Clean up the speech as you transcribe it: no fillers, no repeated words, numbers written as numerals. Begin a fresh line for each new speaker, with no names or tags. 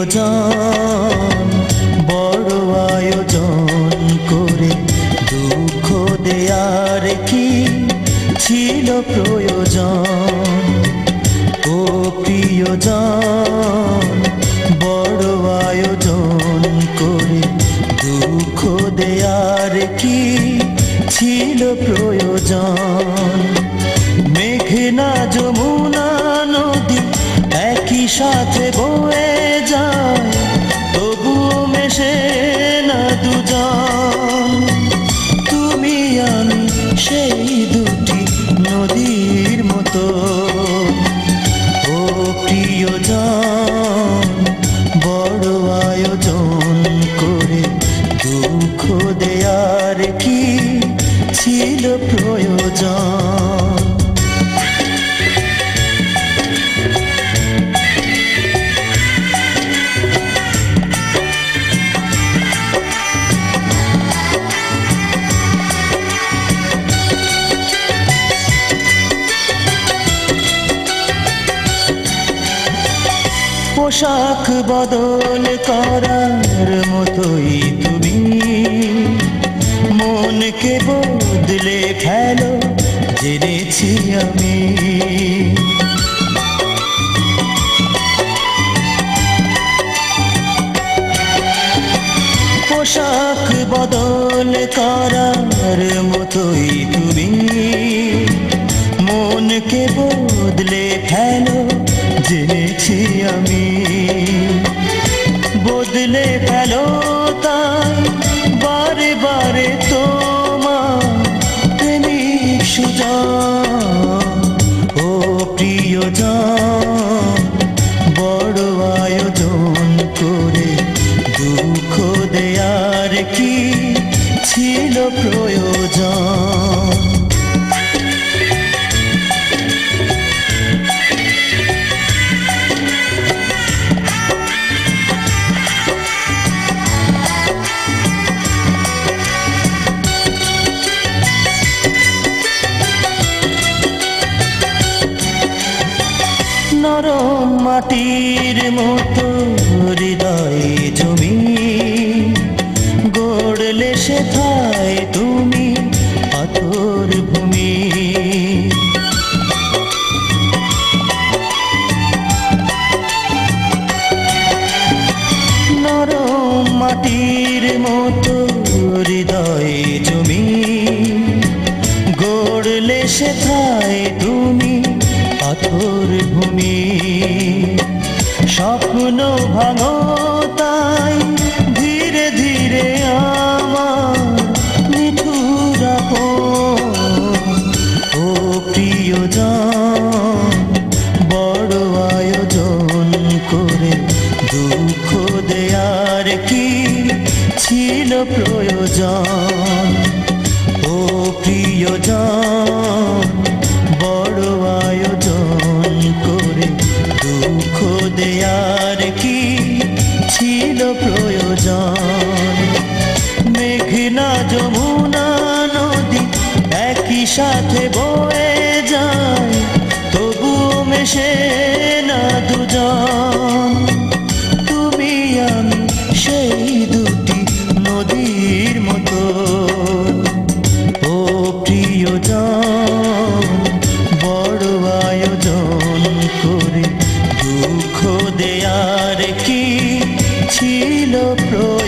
প্রিয়জন বড় আয়োজন করে দুঃখ দেয়ার কি ছিল প্রয়োজন? ও প্রিয়জন বড় আয়োজন করে দুঃখ দেয়ার কি ছিল প্রয়োজন? মেঘনা যমুনা নদী একই সাথে বয়ে যায়, তবুও মেশে না দুজন। তুমি আমি সেই দুটি নদীর মতো। ও প্রিয়জন বড় আয়োজন করে দুঃখ দেয়ার কি ছিল প্রয়োজন? পোশাক বদল করার মতোই তুমি মনকে বদলে ফেলো জেনেছি আমি। পোশাক বদল করার মতোই তুমি মনকে বদলে ফেলো জেনেছি আমি। বদলে ফেলো তাই বারে বারে তোমার প্রেমিক সুজন। ও প্রিয়জন বড় আয়োজন করে দুঃখ দেয়ার কি ছিল প্রয়োজন? নরম মাটির মতো হৃদয়ে জমি গড়লে সেথায় তুমি পাথর ভূমি। নরম মাটির মতো হৃদয়ে জমি গড়লে সেথায় তুমি পাথর ভূমি। স্বপ্ন ভাঙো তাই ধীরে ধীরে আমার নিঠুর আপন। ও প্রিয়জন বড় আয়োজন করে দুঃখ দেয়ার কি ছিল প্রয়োজন? ও প্রিয়জন বড় আয়োজন করে দুঃখ দেয়ার কি ছিল প্রয়োজন? মেঘনা যমুনা নদী একই সাথে বয়ে যায়, তবুও মেশে না দুজন। তুমি আমি সেই দুটি নদীর মতো। ও প্রিয়জন বড় আয়োজন করে দুঃখ দেয়ার কি ছিল প্রয়োজন?